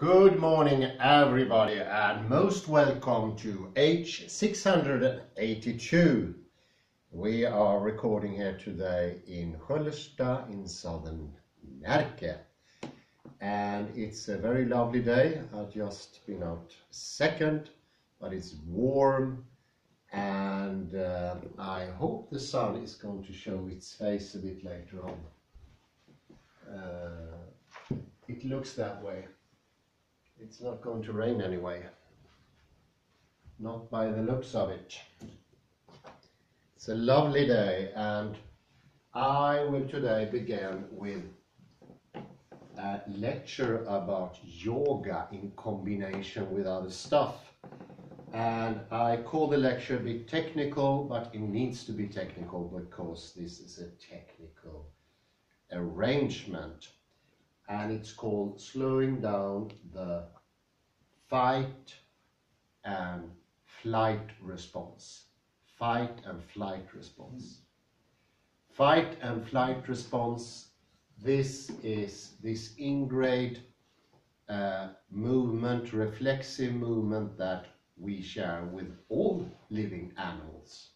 Good morning everybody and most welcome to H682. We are recording here today in Sköllersta in southern Närke, and it's a very lovely day. I've just been out second, but it's warm, and I hope the sun is going to show its face a bit later on. It looks that way. It's not going to rain anyway, not by the looks of it. It's a lovely day, and I will today begin with a lecture about yoga in combination with other stuff. And I call the lecture a bit technical, but it needs to be technical because this is a technical arrangement. And it's called slowing down the fight and flight response. Fight and flight response. Fight and flight response, this is this ingrained movement, reflexive movement that we share with all living animals.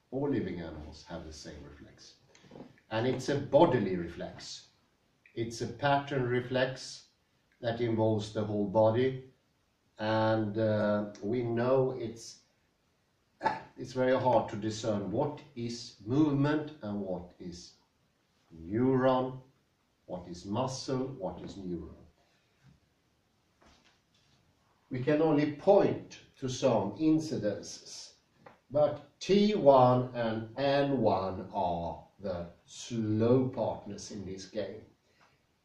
All living animals have the same reflex. And it's a bodily reflex. It's a pattern reflex that involves the whole body, and we know it's very hard to discern what is movement and what is neuron, what is muscle, what is neuron. We can only point to some incidences, but T1 and N1 are the slow partners in this game.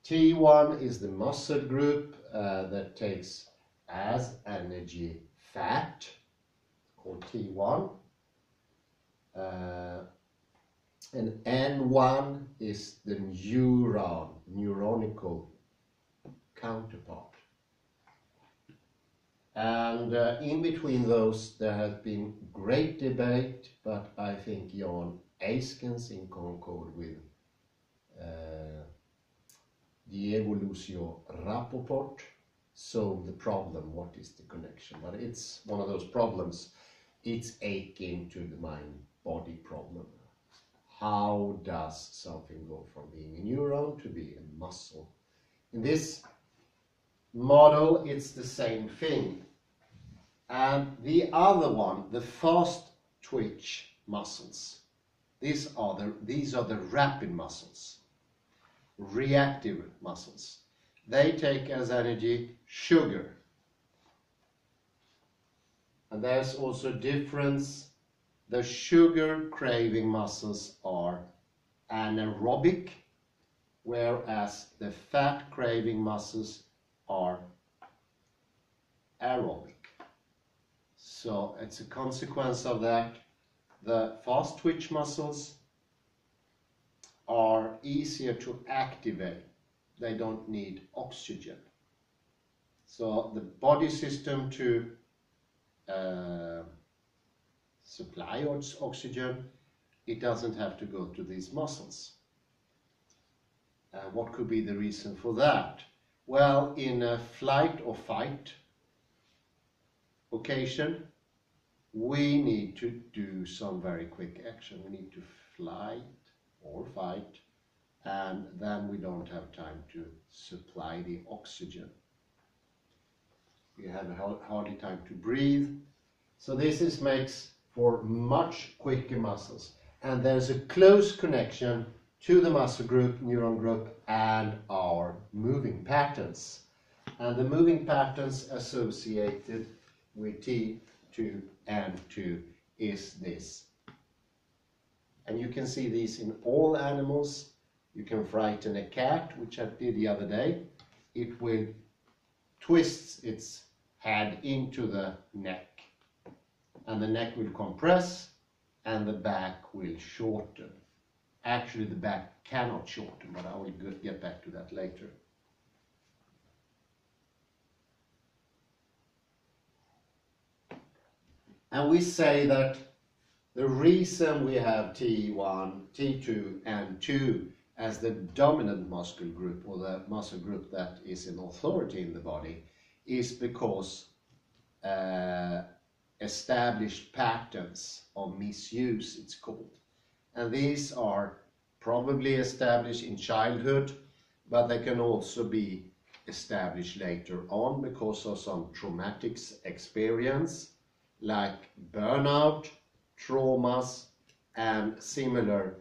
T1 is the muscle group that takes as energy fat, called T1. And N1 is the neuronical counterpart. And in between those there has been great debate, but I think Jan Eiskens in concord with Diego Lucio Rapoport solved the problem, what is the connection? But it's one of those problems, it's akin to the mind-body problem. How does something go from being a neuron to being a muscle? In this model, it's the same thing. And the other one, the fast twitch muscles, these are the rapid muscles. Reactive muscles. They take as energy sugar. And there's also a difference. The sugar craving muscles are anaerobic, whereas the fat craving muscles are aerobic. So it's a consequence of that. The fast twitch muscles are easier to activate. They don't need oxygen. So the body system to supply oxygen, it doesn't have to go to these muscles. What could be the reason for that? Well, in a flight or fight occasion, we need to do some very quick action. We need to fly or fight, and then we don't have time to supply the oxygen. We have hardly time to breathe. So this makes for much quicker muscles. And there's a close connection to the muscle group, neuron group, and our moving patterns. And the moving patterns associated with T2 and 2 is this. And you can see these in all animals. You can frighten a cat, which I did the other day. It will twist its head into the neck. And the neck will compress and the back will shorten. Actually, the back cannot shorten, but I will get back to that later. And we say that the reason we have T1, T2 and 2 as the dominant muscle group, or the muscle group that is in authority in the body, is because established patterns of misuse, it's called. And these are probably established in childhood, but they can also be established later on because of some traumatic experience, like burnout, traumas, and similar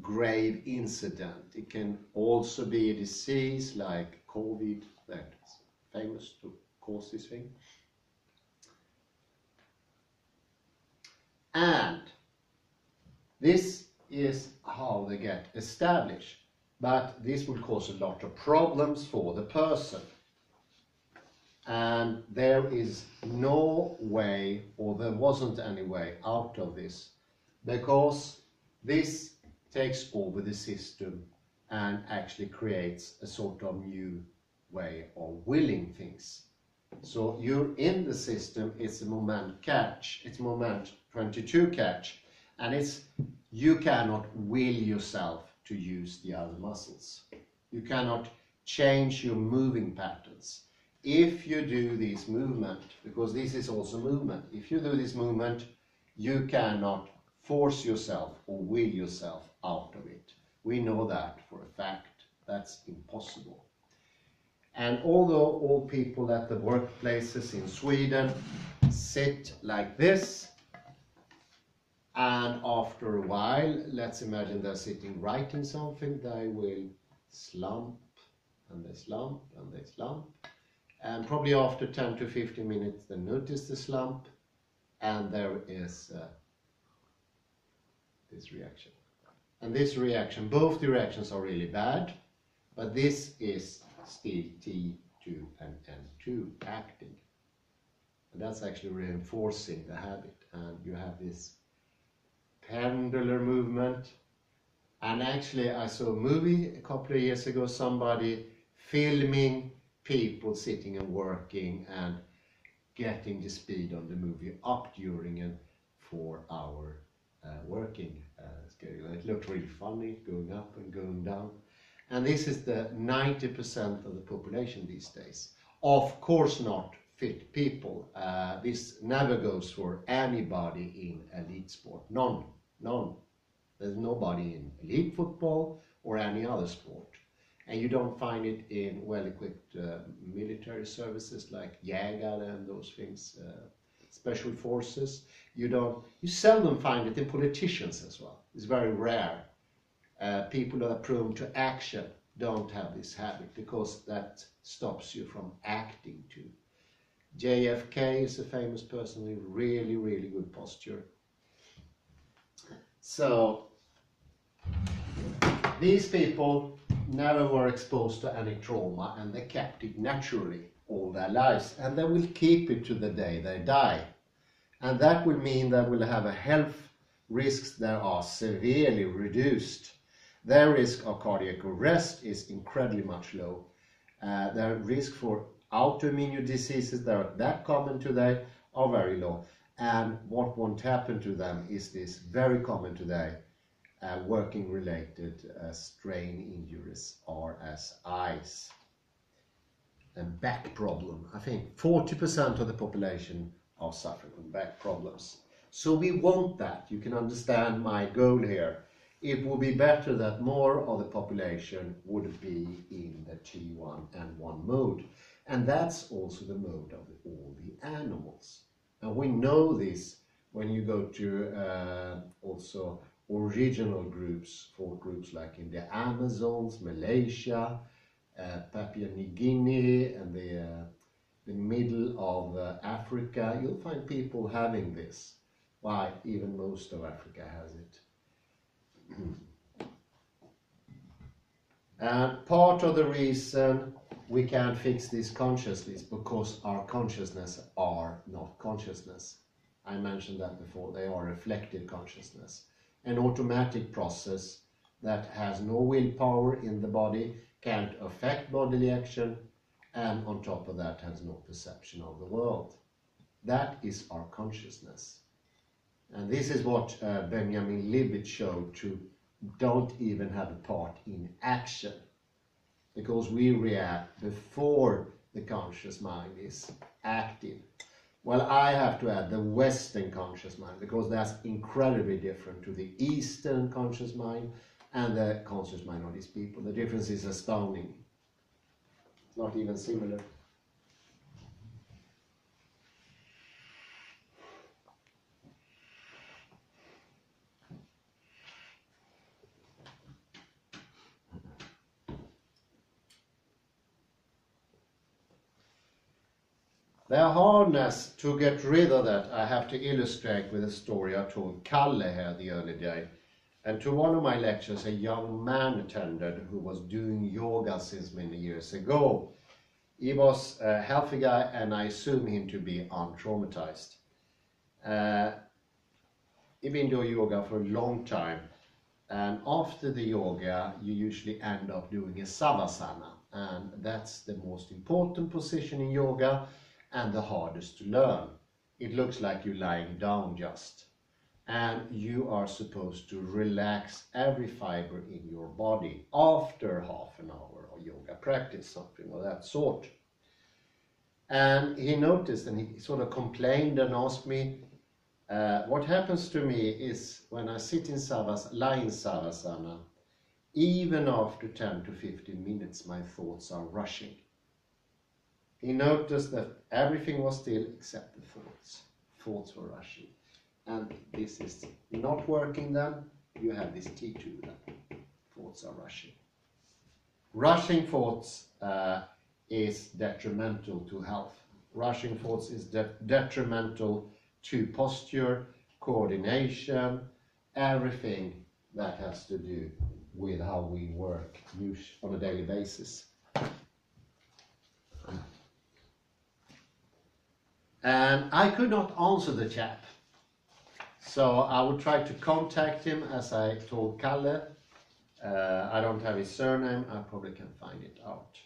grave incident. It can also be a disease like COVID, that's famous to cause this thing. And this is how they get established, but this will cause a lot of problems for the person. And there is no way, or there wasn't any way out of this, because this takes over the system and actually creates a sort of new way of willing things. So you're in the system, it's a moment catch, it's moment 22 catch, and it's you cannot will yourself to use the other muscles. You cannot change your moving patterns. If you do this movement, because this is also movement, if you do this movement, you cannot force yourself or will yourself out of it. We know that for a fact. That's impossible. And although all people at the workplaces in Sweden sit like this, and after a while, let's imagine they're sitting writing something, they will slump, and they slump, and they slump. And probably after 10 to 15 minutes, they notice the slump, and there is this reaction. And this reaction, both directions are really bad, but this is still T2 and N2 acting. And that's actually reinforcing the habit. And you have this pendular movement. And actually, I saw a movie a couple of years ago, somebody filming people sitting and working and getting the speed on the movie up during a 4-hour working schedule. It looked really funny, going up and going down. And this is the 90% of the population these days. Of course not fit people. This never goes for anybody in elite sport. None. There's nobody in elite football or any other sport. And you don't find it in well-equipped military services like Jägare and those things, special forces. You seldom find it in politicians as well. It's very rare. People that are prone to action don't have this habit because that stops you from acting too. JFK is a famous person with really, really good posture. So these people never were exposed to any trauma, and they kept it naturally all their lives, and they will keep it to the day they die. And that will mean they will have a health risks that are severely reduced. Their risk of cardiac arrest is incredibly much low. Their risk for autoimmune diseases that are that common today are very low. And what won't happen to them is this very common today, working related strain injuries, RSIs. And back problem. I think 40% of the population are suffering from back problems. So we want that. You can understand my goal here. It would be better that more of the population would be in the T1N1 mode. And that's also the mode of all the animals. And we know this when you go to also original groups, for groups like in the Amazons, Malaysia, Papua New Guinea, and the middle of Africa. You'll find people having this. Why? Even most of Africa has it. And part of the reason we can't fix this consciously is because our consciousness are not consciousness. I mentioned that before. They are reflective consciousness. An automatic process that has no willpower in the body, can't affect bodily action, and on top of that has no perception of the world. That is our consciousness. And this is what Benjamin Libet showed, to don't even have a part in action. Because we react before the conscious mind is active. Well, I have to add the Western conscious mind, because that's incredibly different to the Eastern conscious mind and the conscious mind of these people. The difference is astounding. It's not even similar. The hardness to get rid of that, I have to illustrate with a story I told Kalle here the other day. And to one of my lectures, a young man attended who was doing yoga since many years ago. He was a healthy guy, and I assume him to be untraumatized. He'd been doing yoga for a long time. And after the yoga, you usually end up doing a savasana. And that's the most important position in yoga, and the hardest to learn. It looks like you're lying down just. And you are supposed to relax every fiber in your body after half an hour of yoga practice, something of that sort. And he noticed, and he sort of complained and asked me, what happens to me is when I sit in savasana, lie in savasana, even after 10 to 15 minutes, my thoughts are rushing. He noticed that everything was still except the thoughts. Thoughts were rushing. And this is not working then. You have this T2 then. Thoughts are rushing. Rushing thoughts is detrimental to health. Rushing thoughts is detrimental to posture, coordination, everything that has to do with how we work on a daily basis. And I could not answer the chap. So I would try to contact him, as I told Kalle. I don't have his surname, I probably can find it out.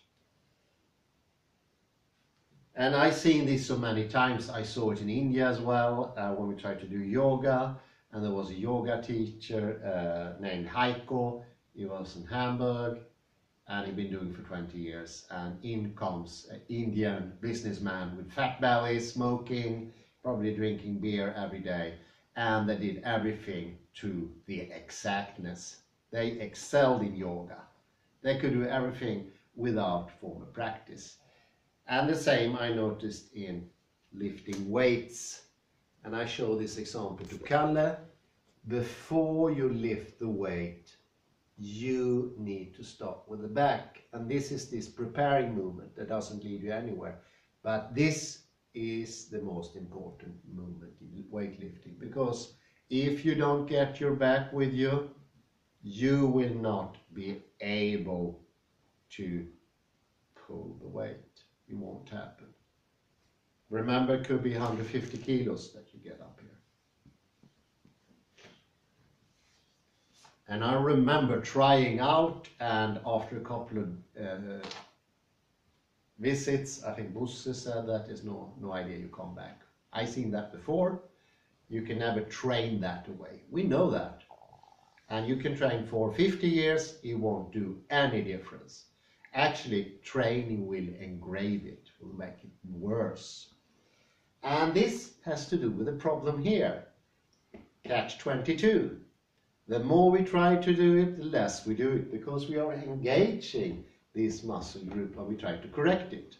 And I've seen this so many times. I saw it in India as well, when we tried to do yoga. And there was a yoga teacher named Heidegger. He was in Hamburg, and he'd been doing it for 20 years. And in comes an Indian businessman with fat belly, smoking, probably drinking beer every day. And they did everything to the exactness. They excelled in yoga. They could do everything without formal practice. And the same I noticed in lifting weights. And I show this example to Kalle. Before you lift the weight, you need to stop with the back. And this is this preparing movement that doesn't lead you anywhere. But this is the most important movement in weightlifting, because if you don't get your back with you, you will not be able to pull the weight. It won't happen. Remember, it could be 150 kilos that you get up here. And I remember trying out, and after a couple of visits, I think Bosse said that there's no idea you come back. I've seen that before. You can never train that away. We know that. And you can train for 50 years, it won't do any difference. Actually, training will engrave it, will make it worse. And this has to do with the problem here. Catch-22. The more we try to do it, the less we do it, because we are engaging this muscle group and we try to correct it.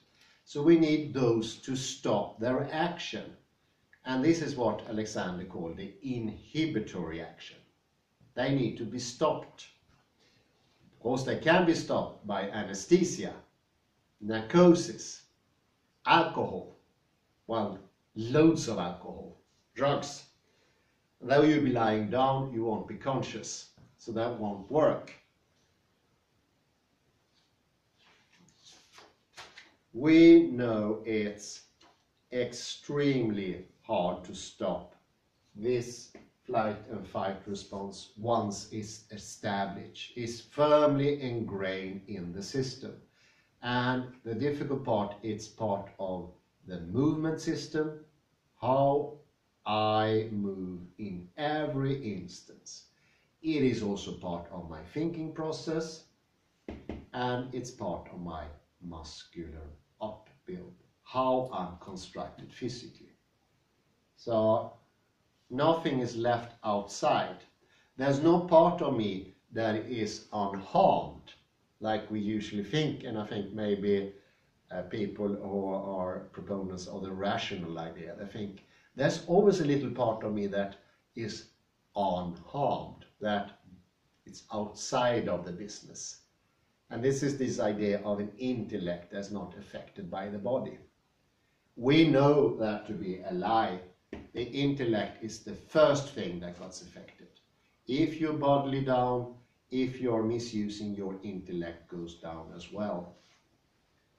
So we need those to stop their action. And this is what Alexander called the inhibitory action. They need to be stopped. Of course, they can be stopped by anesthesia, narcosis, alcohol, well, loads of alcohol, drugs. Though you'll be lying down, you won't be conscious, so that won't work. We know it's extremely hard to stop this flight and fight response once it's established. It's firmly ingrained in the system. And the difficult part, it's part of the movement system, how I move in every instance. It is also part of my thinking process, and it's part of my muscular built, how I'm constructed physically. So nothing is left outside. There's no part of me that is unharmed, like we usually think, and I think maybe people who are proponents of the rational idea, they think there's always a little part of me that is unharmed, that it's outside of the business. And this is this idea of an intellect that's not affected by the body. We know that to be a lie. The intellect is the first thing that gets affected. If you're bodily down, if you're misusing, your intellect goes down as well.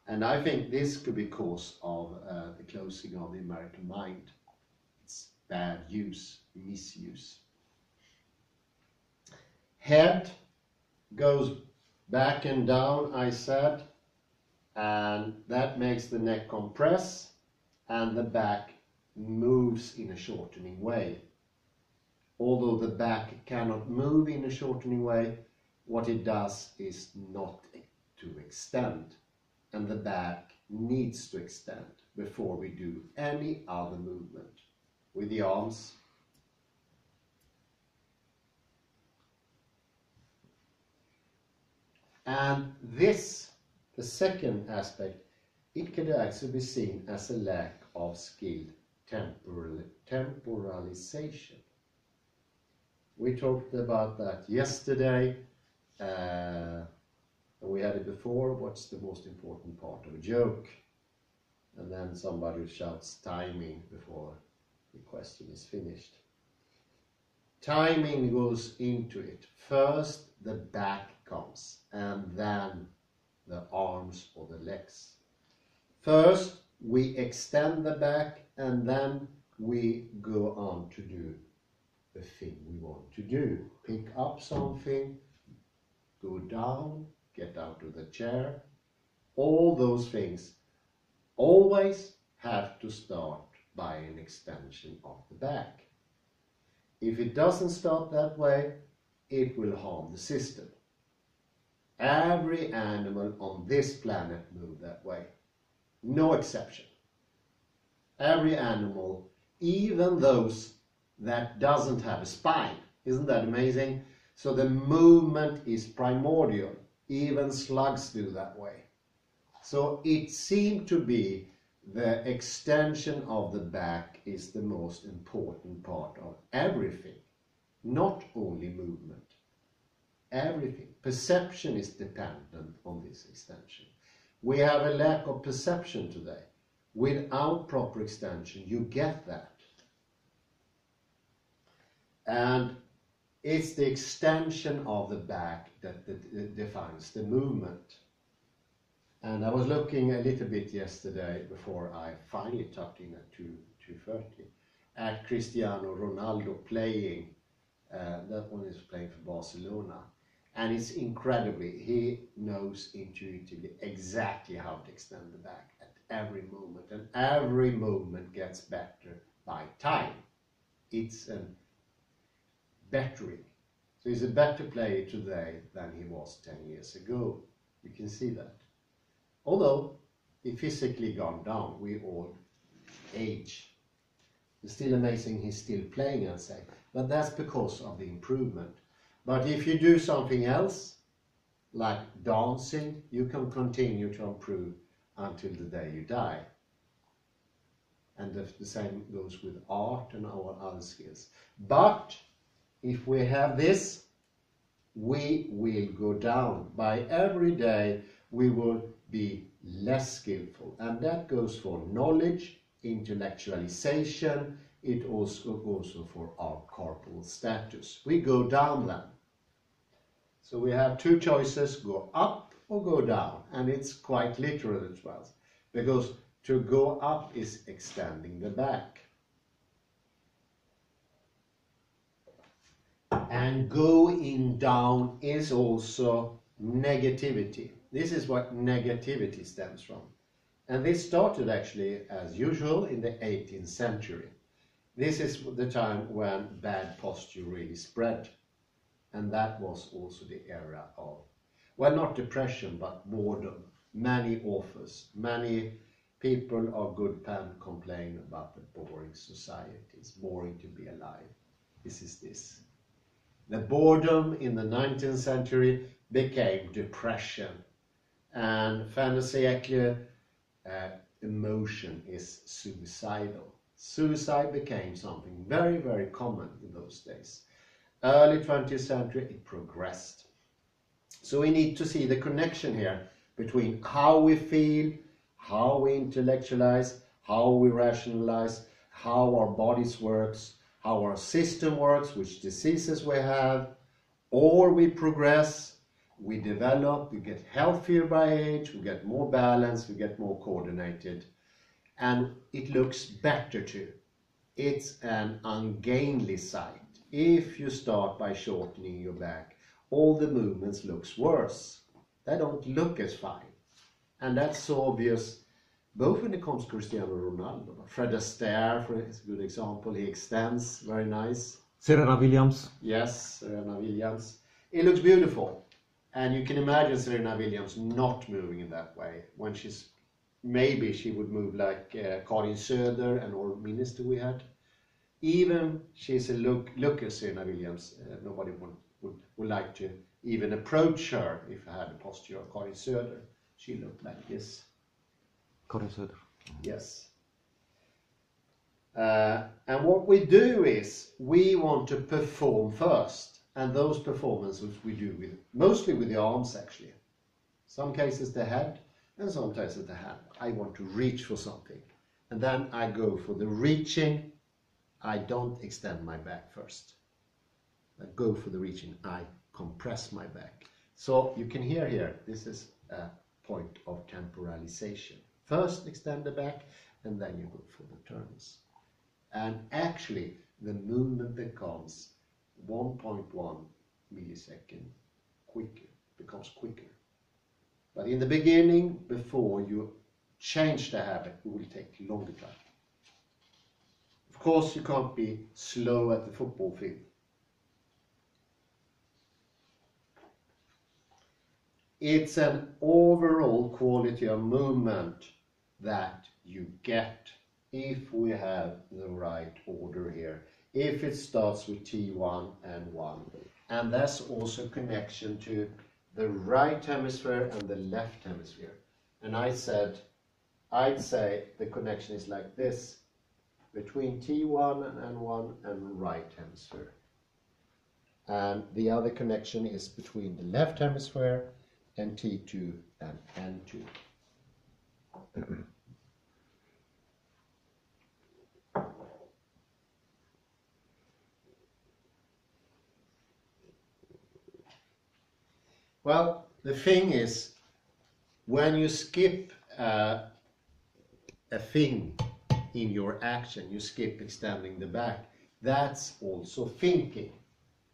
And I think this could be cause of the closing of the American mind. It's bad use, misuse. Head goes back and down, I said, and that makes the neck compress, and the back moves in a shortening way. Although the back cannot move in a shortening way, what it does is not to extend. And the back needs to extend before we do any other movement. With the arms, and this, the second aspect, it can actually be seen as a lack of skilled temporalization. We talked about that yesterday, and we had it before. What's the most important part of a joke? And then somebody shouts timing before the question is finished. Timing goes into it. First the back comes, and then the arms or the legs. First we extend the back, and then we go on to do the thing we want to do. Pick up something, go down, get out of the chair. All those things always have to start by an extension of the back. If it doesn't start that way, it will harm the system. Every animal on this planet moves that way. No exception. Every animal, even those that doesn't have a spine. Isn't that amazing? So the movement is primordial. Even slugs do that way. So it seemed to be the extension of the back is the most important part of everything. Not only movement. Everything. Perception is dependent on this extension. We have a lack of perception today. Without proper extension, you get that. And it's the extension of the back that defines the movement. And I was looking a little bit yesterday before I finally tucked in at 2:30 at Cristiano Ronaldo playing. That one is playing for Barcelona. And it's incredibly, he knows intuitively exactly how to extend the back at every moment. And every movement gets better by time. It's a bettering. So he's a better player today than he was 10 years ago. You can see that. Although he physically gone down, we all age. It's still amazing he's still playing, I'd say. But that's because of the improvement. But if you do something else, like dancing, you can continue to improve until the day you die. And the same goes with art and our other skills. But if we have this, we will go down. By every day, we will be less skillful. And that goes for knowledge, intellectualization. It also goes for our corporal status. We go down then. So we have two choices, go up or go down. And it's quite literal as well. Because to go up is extending the back. And going down is also negativity. This is what negativity stems from. And this started actually, as usual, in the 18th century. This is the time when bad posture really spread. And that was also the era of, well, not depression, but boredom. Many authors, many people of good pen complain about the boring society. It's boring to be alive. This is this. The boredom in the 19th century became depression. And fantasy emotion is suicidal. Suicide became something very, very common in those days. Early 20th century, it progressed. So we need to see the connection here between how we feel, how we intellectualize, how we rationalize, how our bodies works, how our system works, which diseases we have, or we progress, we develop, we get healthier by age, we get more balanced, we get more coordinated, and it looks better too. It's an ungainly sight. If you start by shortening your back, all the movements looks worse. They don't look as fine. And that's so obvious both when it comes to Cristiano Ronaldo. Fred Astaire is a good example. He extends, very nice. Serena Williams. Yes, Serena Williams. It looks beautiful. And you can imagine Serena Williams not moving in that way. When maybe she would move like Karin Söder and all minister we had. Even she's a looker, Serena Williams. Nobody would like to even approach her if I had the posture of Karin Söder. She looked like this. Karin Söder. Yes. And what we do is we want to perform first. And those performances we do mostly with the arms actually. Some cases the head and some cases the hand. I want to reach for something. And then I go for the reaching. I don't extend my back first. I go for the reaching. I compress my back. So you can hear here, this is a point of temporalization. First extend the back and then you go for the turns. And actually the movement becomes 1.1 millisecond quicker, becomes quicker. But in the beginning, before you change the habit, it will take longer time. Of course, you can't be slow at the football field. It's an overall quality of movement that you get if we have the right order here. If it starts with T1 and 1. And that's also connection to the right hemisphere and the left hemisphere. And I'd say the connection is like this, between T1 and N1 and right hemisphere. And the other connection is between the left hemisphere and T2 and N2. Well, the thing is, when you skip a thing in your action, you skip extending the back, that's also thinking.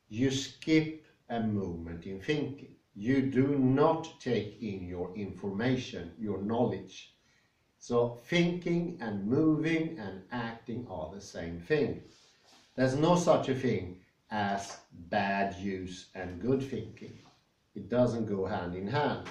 You skip a movement in thinking. You do not take in your information, your knowledge. So thinking and moving and acting are the same thing. There's no such a thing as bad use and good thinking. It doesn't go hand in hand.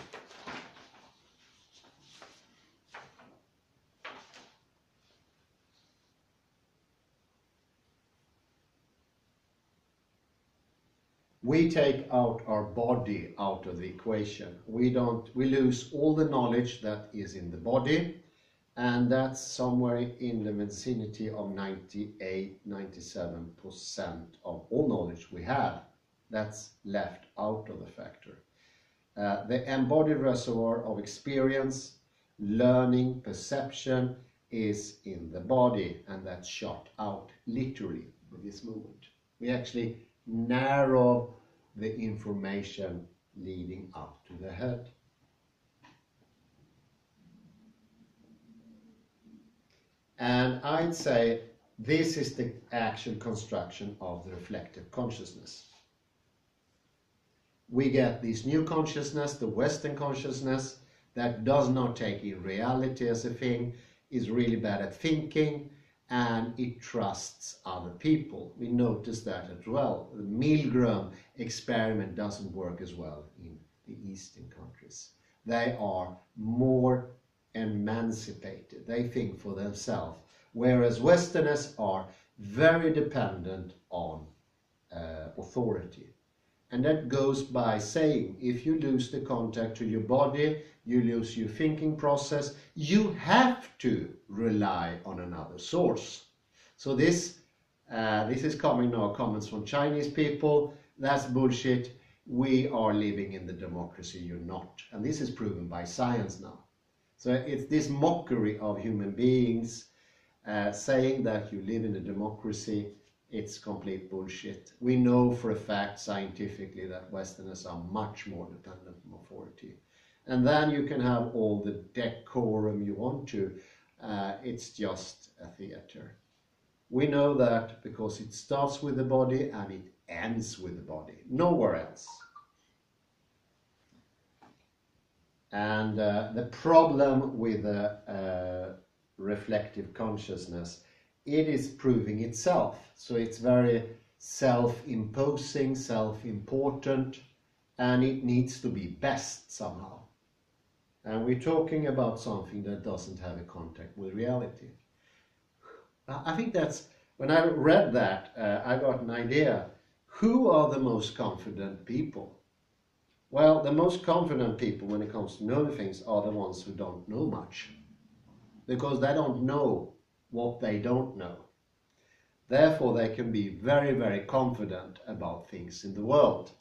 We take out our body out of the equation. We lose all the knowledge that is in the body, and that's somewhere in the vicinity of 98-97% of all knowledge we have. That's left out of the factor. The embodied reservoir of experience, learning, perception is in the body, and that's shot out literally with this movement. We actually narrow the information leading up to the head. And I'd say this is the actual construction of the reflective consciousness. We get this new consciousness, the Western consciousness, that does not take in reality as a thing, is really bad at thinking, and it trusts other people. We notice that as well. The Milgram experiment doesn't work as well in the Eastern countries. They are more emancipated. They think for themselves, whereas Westerners are very dependent on authority. And that goes by saying, if you lose the contact to your body, you lose your thinking process, you have to rely on another source. So this is coming now, comments from Chinese people. That's bullshit. We are living in the democracy, you're not. And this is proven by science now. So it's this mockery of human beings saying that you live in a democracy. It's complete bullshit. We know for a fact scientifically that Westerners are much more dependent on authority. And then you can have all the decorum you want to. It's just a theater. We know that because it starts with the body and it ends with the body. Nowhere else. And the problem with reflective consciousness, it is proving itself. So it's very self-imposing, self-important, and it needs to be best somehow. And we're talking about something that doesn't have a contact with reality. I think that's, when I read that, I got an idea. Who are the most confident people? Well, the most confident people when it comes to knowing things are the ones who don't know much. Because they don't know what they don't know. Therefore, they can be very, very confident about things in the world.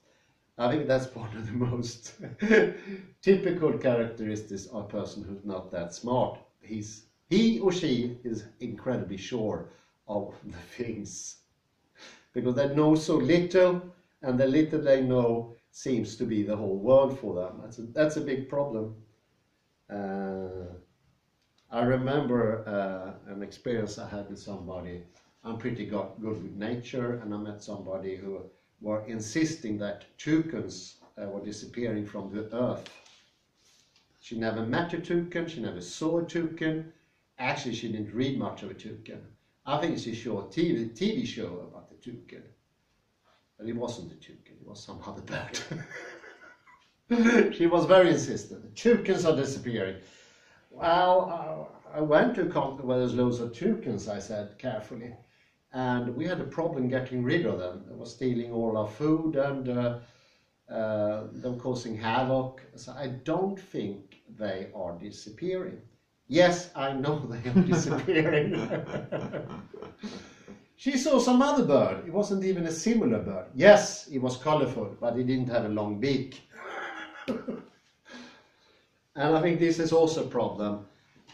I think that's one of the most typical characteristics of a person who's not that smart. He or she is incredibly sure of the things. Because they know so little, and the little they know seems to be the whole world for them. That's a big problem. I remember an experience I had with somebody. I'm pretty good with nature, and I met somebody who were insisting that toucans were disappearing from the earth. She never met a toucan, she never saw a toucan. Actually, she didn't read much of a toucan. I think she saw a TV show about the toucan. But it wasn't a toucan, it was some other bird. She was very insistent. The toucans are disappearing. Well, I went to a continent where there's loads of toucans, I said carefully. And we had a problem getting rid of them. They were stealing all our food and they were causing havoc. So I don't think they are disappearing. Yes, I know they are disappearing. She saw some other bird. It wasn't even a similar bird. Yes, it was colorful, but it didn't have a long beak. And I think this is also a problem.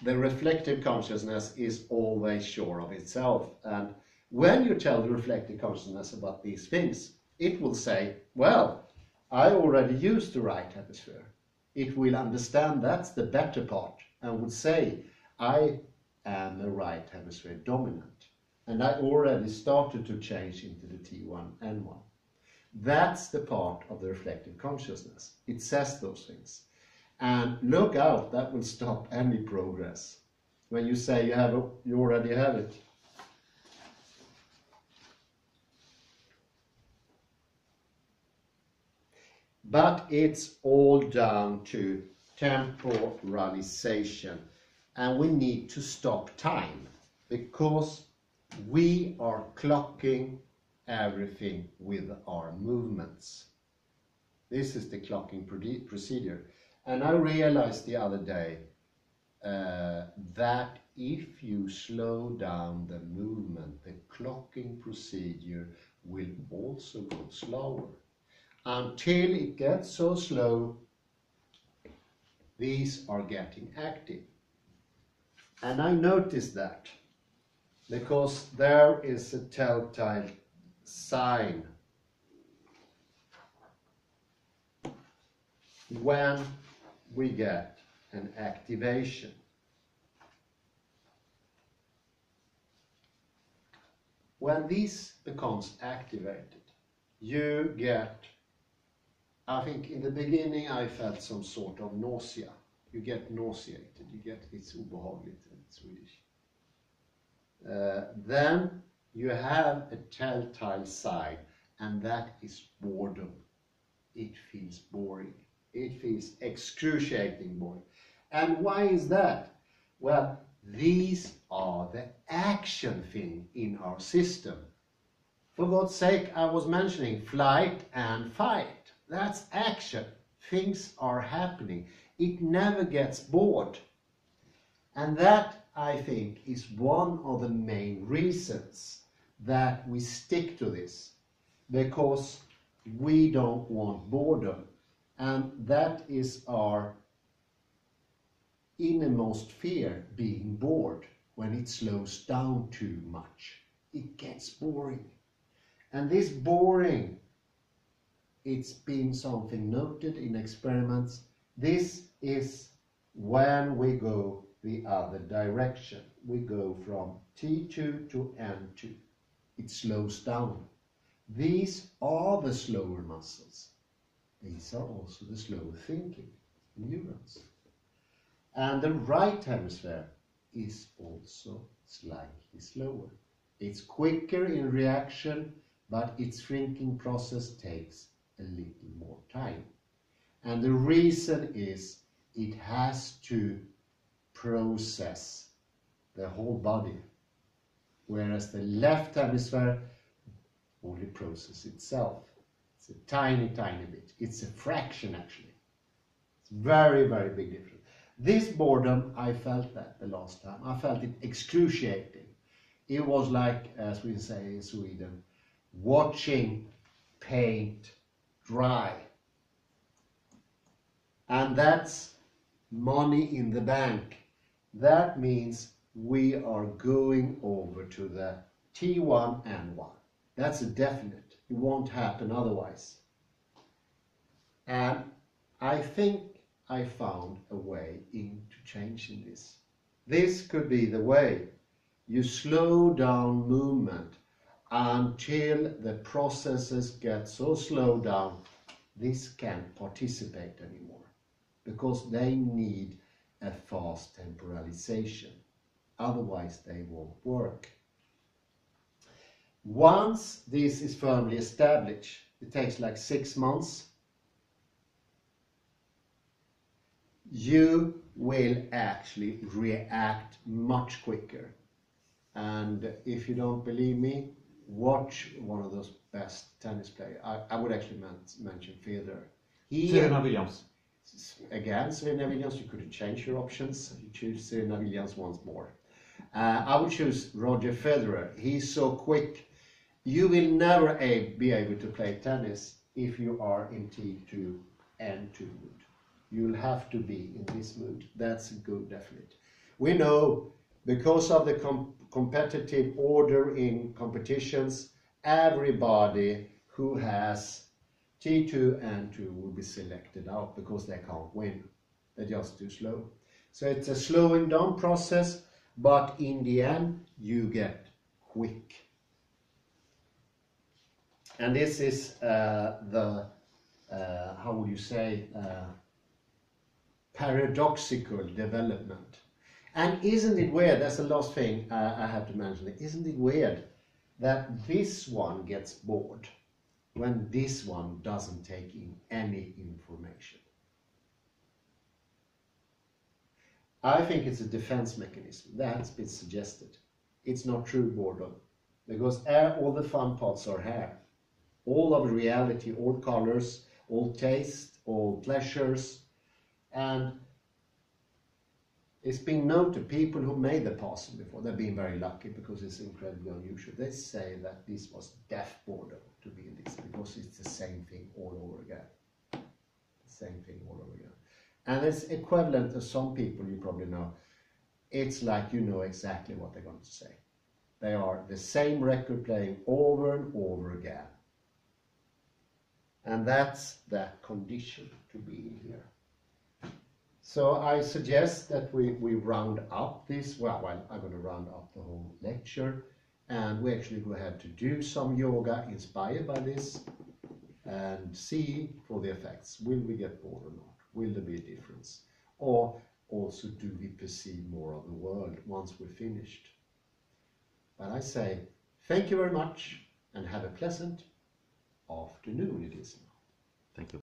The reflective consciousness is always sure of itself. And when you tell the reflective consciousness about these things, it will say, well, I already used the right hemisphere. It will understand that's the better part and would say, I am a right hemisphere dominant. And I already started to change into the T1N1. That's the part of the reflective consciousness. It says those things. And look out, that will stop any progress. When you say you already have it. But it's all down to temporalization. And we need to stop time because we are clocking everything with our movements. This is the clocking procedure. And I realized the other day that if you slow down the movement, the clocking procedure will also go slower. Until it gets so slow, these are getting active. And I noticed that because there is a telltale sign when we get an activation. When this becomes activated, you get, I think in the beginning I felt some sort of nausea. You get nauseated, you get, it's obehagligt in Swedish. Then you have a telltale sign, and that is boredom. It feels boring. It feels excruciating boring. And why is that? Well, these are the action thing in our system. For God's sake, I was mentioning flight and fight. That's action. Things are happening. It never gets bored. And that, I think, is one of the main reasons that we stick to this. Because we don't want boredom. And that is our innermost fear, being bored. When it slows down too much, it gets boring. And this boring, it's been something noted in experiments. This is when we go the other direction. We go from T2 to N2. It slows down. These are the slower muscles. These are also the slower thinking neurons. And the right hemisphere is also slightly slower. It's quicker in reaction, but its thinking process takes a little more time. And the reason is it has to process the whole body, whereas the left hemisphere only processes itself. It's a tiny, tiny bit. It's a fraction, actually. It's very, very big difference. This boredom, I felt that the last time. I felt it excruciating. It was like, as we say in Sweden, watching paint dry. And that's money in the bank. That means we are going over to the T1N1. That's a definite. It won't happen otherwise. And I think I found a way into changing this. This could be the way. You slow down movement until the processes get so slowed down this can't participate anymore, because they need a fast temporalization. Otherwise they won't work. Once this is firmly established, it takes like 6 months, you will actually react much quicker. And if you don't believe me, watch one of those best tennis players. I would actually mention Federer. Serena Williams. Again, Serena Williams, you could change your options. You choose Serena Williams once more. I would choose Roger Federer. He's so quick. You will never be able to play tennis if you are in T2 and 2 mood. You'll have to be in this mood. That's a good definite. We know because of the competitive order in competitions, everybody who has T2 and 2 will be selected out because they can't win. They're just too slow. So it's a slowing down process, but in the end, you get quick. And this is how would you say, paradoxical development. And isn't it weird, that's the last thing I have to mention, isn't it weird that this one gets bored when this one doesn't take in any information? I think it's a defense mechanism. That's been suggested. It's not true boredom, because all the fun parts are here. All of reality, all colors, all taste, all pleasures. And it's been noted, people who made the puzzle before, they've been very lucky because it's incredibly unusual. They say that this was death boredom to be in this, because it's the same thing all over again. The same thing all over again. And it's equivalent to some people you probably know. It's like you know exactly what they're going to say. They are the same record playing over and over again. And that's that condition to be in here. So I suggest that we round up this. Well, I'm going to round up the whole lecture. And we actually go ahead to do some yoga inspired by this and see for the effects. Will we get bored or not? Will there be a difference? Or also, do we perceive more of the world once we're finished? But I say thank you very much and have a pleasant afternoon it is now. Thank you.